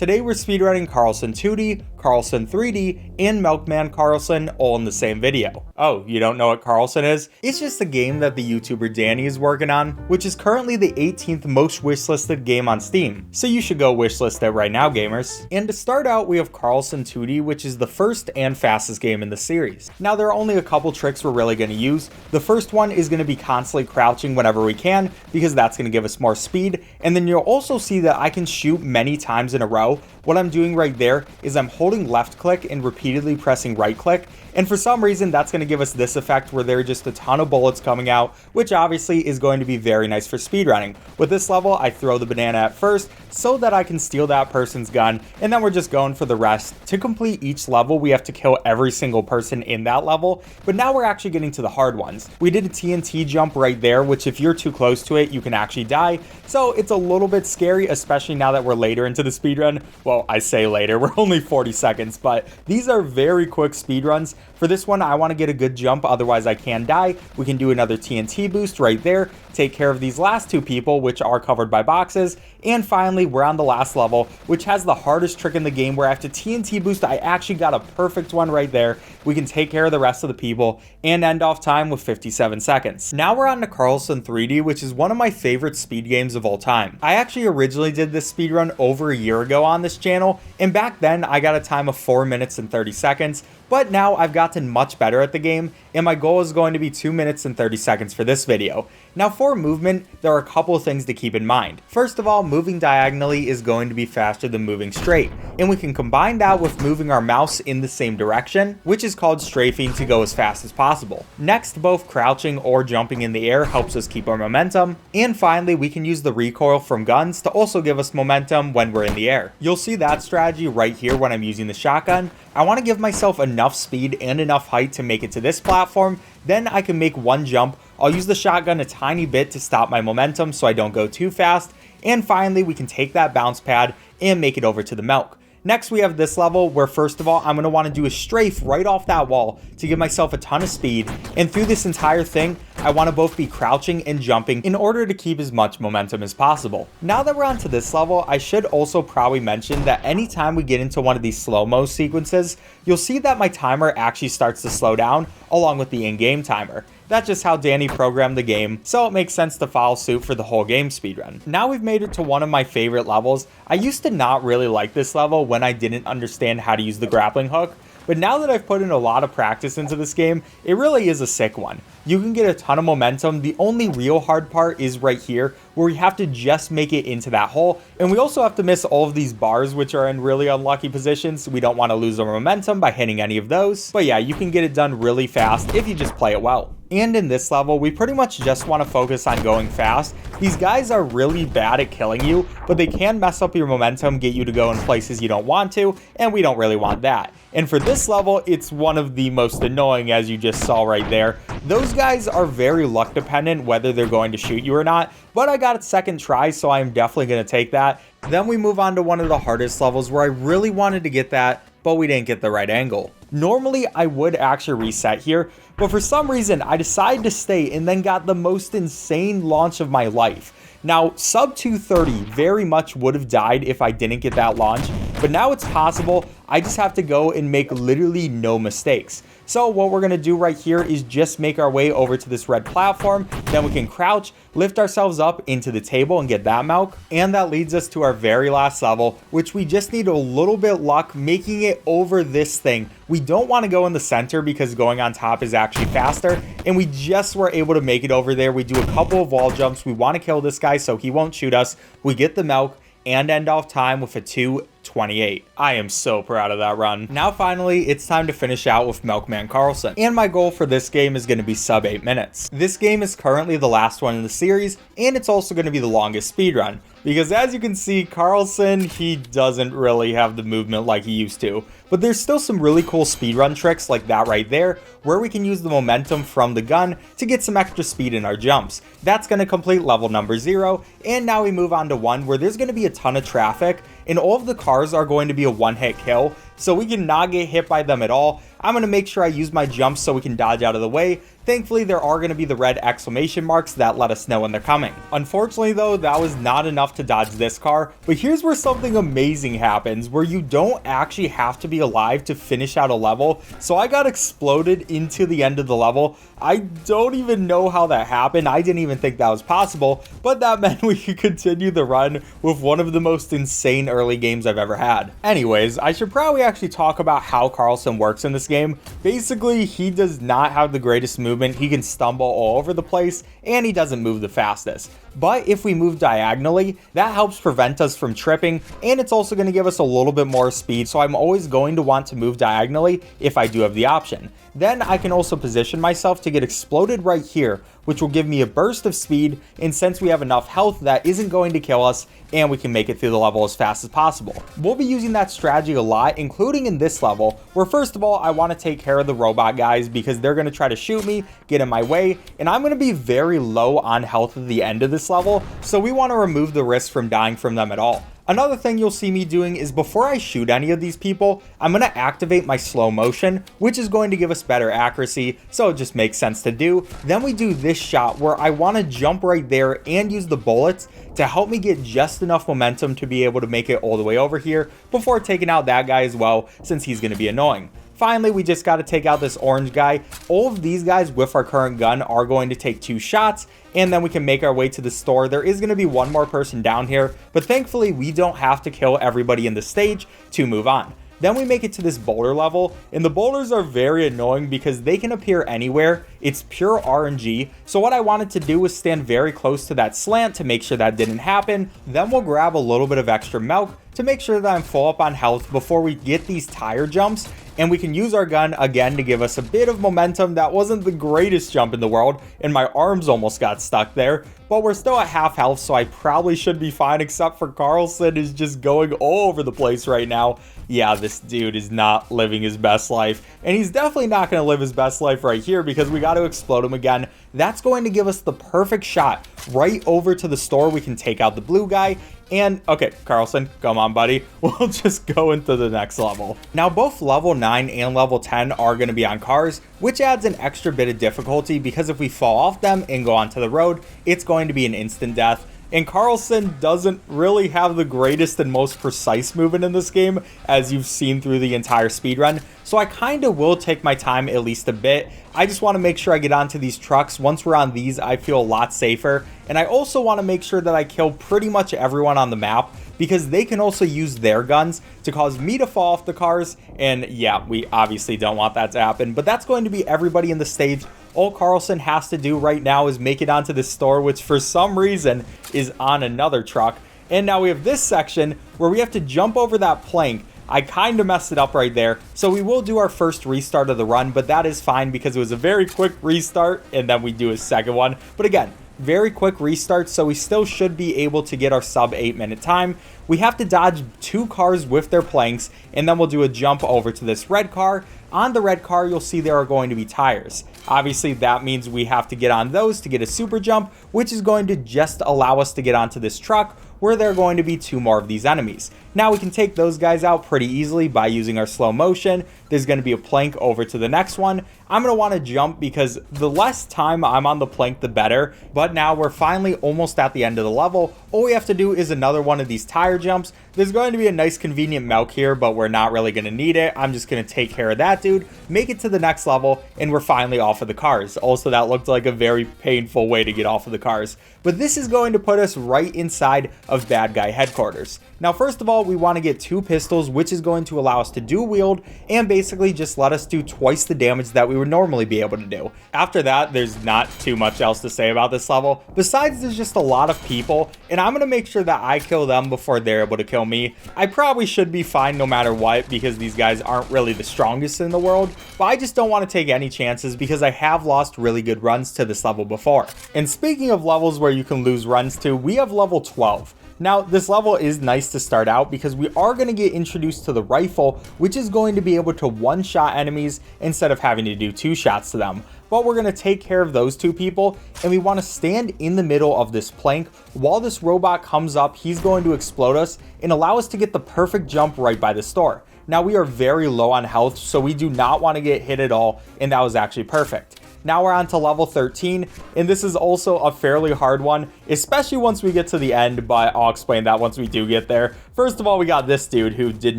Today we're speedrunning Karlson 2D, Karlson 3D, and Milkman Karlson all in the same video. Oh, you don't know what Karlson is? It's just a game that the YouTuber Danny is working on, which is currently the 18th most wishlisted game on Steam. So you should go wishlist it right now, gamers. And to start out, we have Karlson 2D, which is the first and fastest game in the series. Now there are only a couple tricks we're really going to use. The first one is going to be constantly crouching whenever we can, because that's going to give us more speed. And then you'll also see that I can shoot many times in a row. What I'm doing right there is I'm holding left click and repeatedly pressing right click, and for some reason that's going to give us this effect where there are just a ton of bullets coming out, which obviously is going to be very nice for speedrunning. With this level, I throw the banana at first so that I can steal that person's gun, and then we're just going for the rest. To complete each level, we have to kill every single person in that level, but now we're actually getting to the hard ones. We did a TNT jump right there, which if you're too close to it, you can actually die, so it's a little bit scary, especially now that we're later into the speedrun. Well, I say later, we're only 40 seconds, but these are very quick speedruns. For this one, I want to get a good jump, otherwise I can die. We can do another TNT boost right there, take care of these last two people, which are covered by boxes, and finally, we're on the last level, which has the hardest trick in the game, where after TNT boost, I actually got a perfect one right there. We can take care of the rest of the people and end off time with 57 seconds. Now we're on to Karlson 3D, which is one of my favorite speed games of all time. I actually originally did this speedrun over a year ago on this channel, and back then I got a time of 4 minutes and 30 seconds, but now I've gotten much better at the game, and my goal is going to be 2 minutes and 30 seconds for this video. Now for movement, there are a couple of things to keep in mind. First of all, moving diagonally is going to be faster than moving straight, and we can combine that with moving our mouse in the same direction, which is called strafing, to go as fast as possible. Next, both crouching or jumping in the air helps us keep our momentum, and finally, we can use the recoil from guns to also give us momentum when we're in the air. You'll see that strategy right here when I'm using the shotgun. I want to give myself enough speed and enough height to make it to this platform, then I can make one jump. I'll use the shotgun a tiny bit to stop my momentum so I don't go too fast, and finally we can take that bounce pad and make it over to the milk. Next, we have this level where first of all, I'm going to want to do a strafe right off that wall to give myself a ton of speed, and through this entire thing, I want to both be crouching and jumping in order to keep as much momentum as possible. Now that we're on to this level, I should also probably mention that anytime we get into one of these slow-mo sequences, you'll see that my timer actually starts to slow down along with the in-game timer. That's just how Danny programmed the game, so it makes sense to follow suit for the whole game speedrun. Now we've made it to one of my favorite levels. I used to not really like this level when I didn't understand how to use the grappling hook, but now that I've put in a lot of practice into this game, it really is a sick one. You can get a ton of momentum. The only real hard part is right here, where we have to just make it into that hole, and we also have to miss all of these bars, which are in really unlucky positions. We don't want to lose our momentum by hitting any of those, but yeah, you can get it done really fast if you just play it well. And in this level, we pretty much just want to focus on going fast. These guys are really bad at killing you, but they can mess up your momentum, get you to go in places you don't want to, and we don't really want that. And for this level, it's one of the most annoying, as you just saw right there. Those guys are very luck dependent whether they're going to shoot you or not, but I got a second try, so I am definitely going to take that. Then we move on to one of the hardest levels where I really wanted to get that, but we didn't get the right angle. Normally, I would actually reset here, but for some reason, I decided to stay and then got the most insane launch of my life. Now, sub 230 very much would have died if I didn't get that launch, but now it's possible. I just have to go and make literally no mistakes. So what we're going to do right here is just make our way over to this red platform, then we can crouch, lift ourselves up into the table and get that milk, and that leads us to our very last level, which we just need a little bit luck making it over this thing. We don't want to go in the center because going on top is actually faster, and we just were able to make it over there. We do a couple of wall jumps. We want to kill this guy so he won't shoot us. We get the milk and end off time with a 2:28. I am so proud of that run. Now finally, it's time to finish out with Milkman Karlson, and my goal for this game is going to be sub 8 minutes. This game is currently the last one in the series, and it's also going to be the longest speedrun, because as you can see, Karlson, he doesn't really have the movement like he used to. But there's still some really cool speedrun tricks like that right there, where we can use the momentum from the gun to get some extra speed in our jumps. That's going to complete level number 0, and now we move on to 1 where there's going to be a ton of traffic, and all of the cars are going to be a one-hit kill, so we can not get hit by them at all. I'm going to make sure I use my jumps so we can dodge out of the way. Thankfully, there are going to be the red exclamation marks that let us know when they're coming. Unfortunately though, that was not enough to dodge this car, but here's where something amazing happens, where you don't actually have to be alive to finish out a level. So I got exploded into the end of the level. I don't even know how that happened. I didn't even think that was possible, but that meant we could continue the run with one of the most insane early games I've ever had. Anyways, I should probably actually talk about how Karlson works in this game. Basically, he does not have the greatest movement. He can stumble all over the place, and he doesn't move the fastest. But if we move diagonally, that helps prevent us from tripping, and it's also going to give us a little bit more speed, so I'm always going to want to move diagonally if I do have the option. Then I can also position myself to get exploded right here, which will give me a burst of speed, and since we have enough health, that isn't going to kill us, and we can make it through the level as fast as possible. We'll be using that strategy a lot, including in this level, where first of all, I want to take care of the robot guys because they're going to try to shoot me, get in my way, and I'm going to be very low on health at the end of this level, so we want to remove the risk from dying from them at all. Another thing you'll see me doing is before I shoot any of these people, I'm going to activate my slow motion, which is going to give us better accuracy, so it just makes sense to do. Then we do this shot where I want to jump right there and use the bullets to help me get just enough momentum to be able to make it all the way over here before taking out that guy as well, since he's going to be annoying. Finally, we just got to take out this orange guy. All of these guys with our current gun are going to take 2 shots, and then we can make our way to the store. There is going to be one more person down here, but thankfully we don't have to kill everybody in the stage to move on. Then we make it to this boulder level, and the boulders are very annoying because they can appear anywhere. It's pure RNG. So what I wanted to do was stand very close to that slant to make sure that didn't happen. Then we'll grab a little bit of extra milk to make sure that I'm full up on health before we get these tire jumps, and we can use our gun again to give us a bit of momentum. That wasn't the greatest jump in the world, and my arms almost got stuck there, but we're still at half health, so I probably should be fine, except for Karlson is just going all over the place right now. Yeah, this dude is not living his best life, and he's definitely not going to live his best life right here because we got to explode him again. That's going to give us the perfect shot right over to the store. We can take out the blue guy. And okay, Karlson, come on, buddy. We'll just go into the next level. Now, both level 9 and level 10 are going to be on cars, which adds an extra bit of difficulty because if we fall off them and go onto the road, it's going to be an instant death. And Karlson doesn't really have the greatest and most precise movement in this game, as you've seen through the entire speedrun. So I kind of will take my time at least a bit. I just want to make sure I get onto these trucks. Once we're on these, I feel a lot safer. And I also want to make sure that I kill pretty much everyone on the map, because they can also use their guns to cause me to fall off the cars. And yeah, we obviously don't want that to happen, but that's going to be everybody in the stage. All Karlson has to do right now is make it onto this store, which for some reason is on another truck. And now we have this section where we have to jump over that plank. I kind of messed it up right there, so we will do our first restart of the run, but that is fine because it was a very quick restart, and then we do a second one. But again, very quick restart, so we still should be able to get our sub 8-minute time. We have to dodge 2 cars with their planks, and then we'll do a jump over to this red car. On the red car, you'll see there are going to be tires. Obviously, that means we have to get on those to get a super jump, which is going to just allow us to get onto this truck, where there are going to be 2 more of these enemies. Now we can take those guys out pretty easily by using our slow motion. There's going to be a plank over to the next one. I'm going to want to jump because the less time I'm on the plank, the better. But now we're finally almost at the end of the level. All we have to do is another one of these tire jumps. There's going to be a nice convenient milk here, but we're not really going to need it. I'm just going to take care of that dude, make it to the next level, and we're finally off of the cars. Also, that looked like a very painful way to get off of the cars. But this is going to put us right inside of bad guy headquarters. Now, first of all, we want to get 2 pistols, which is going to allow us to dual wield and basically just let us do twice the damage that we would normally be able to do. After that, there's not too much else to say about this level. Besides, there's just a lot of people, and I'm going to make sure that I kill them before they're able to kill me. I probably should be fine no matter what because these guys aren't really the strongest in the world, but I just don't want to take any chances because I have lost really good runs to this level before. And speaking of levels where you can lose runs to, we have level 12. Now, this level is nice to start out because we are going to get introduced to the rifle, which is going to be able to one-shot enemies instead of having to do 2 shots to them. But we're going to take care of those 2 people, and we want to stand in the middle of this plank. While this robot comes up, he's going to explode us and allow us to get the perfect jump right by the store. Now, we are very low on health, so we do not want to get hit at all, and that was actually perfect. Now we're on to level 13, and this is also a fairly hard one, especially once we get to the end, but I'll explain that once we do get there. First of all, we got this dude who did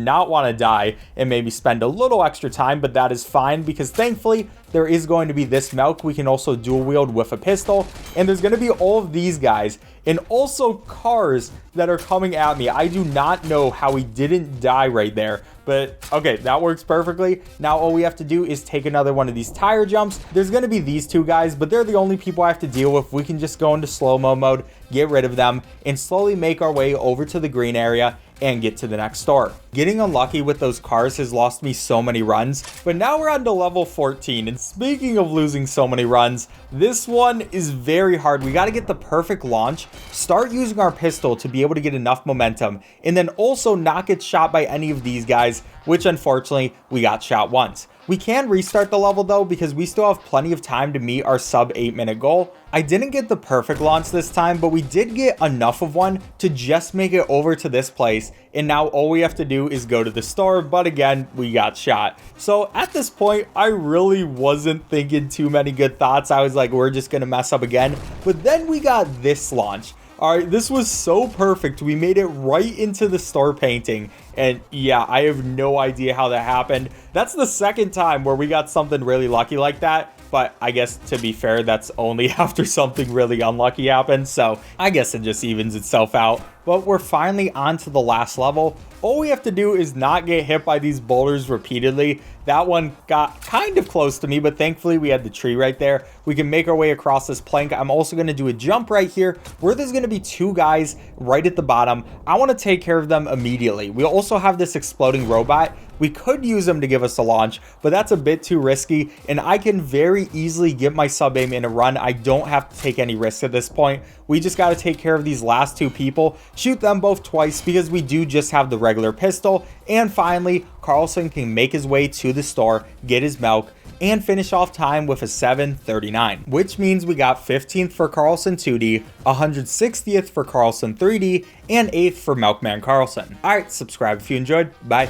not want to die and maybe spend a little extra time, but that is fine because thankfully there is going to be this milk we can also dual wield with a pistol, and there's going to be all of these guys and also cars that are coming at me. I do not know how we didn't die right there, but okay, that works perfectly. Now all we have to do is take another one of these tire jumps. There's going to be these 2 guys, but they're the only people I have to deal with. We can just go into slow-mo mode, get rid of them, and slowly make our way over to the green area and get to the next store. Getting unlucky with those cars has lost me so many runs, but now we're on to level 14, and speaking of losing so many runs, this one is very hard. We got to get the perfect launch, start using our pistol to be able to get enough momentum, and then also not get shot by any of these guys, which unfortunately we got shot once. We can restart the level though because we still have plenty of time to meet our sub 8-minute goal. I didn't get the perfect launch this time, but we did get enough of one to just make it over to this place, and now all we have to do is go to the store, but again, we got shot. So at this point, I really wasn't thinking too many good thoughts. I was like, we're just gonna mess up again, but then we got this launch. All right, this was so perfect. We made it right into the store painting. And yeah, I have no idea how that happened. That's the second time where we got something really lucky like that. But I guess to be fair, that's only after something really unlucky happens. So I guess it just evens itself out. But we're finally on to the last level. All we have to do is not get hit by these boulders repeatedly. That one got kind of close to me, but thankfully we had the tree right there. We can make our way across this plank. I'm also going to do a jump right here where there's going to be 2 guys right at the bottom. I want to take care of them immediately. We also have this exploding robot. We could use them to give us a launch, but that's a bit too risky, and I can very easily get my sub aim in a run. I don't have to take any risks at this point. We just got to take care of these last 2 people, shoot them both twice because we do just have the regular pistol, and finally, Karlson can make his way to the store, get his milk, and finish off time with a 7:39, which means we got 15th for Karlson 2D, 160th for Karlson 3D, and 8th for Milkman Karlson. Alright, subscribe if you enjoyed. Bye.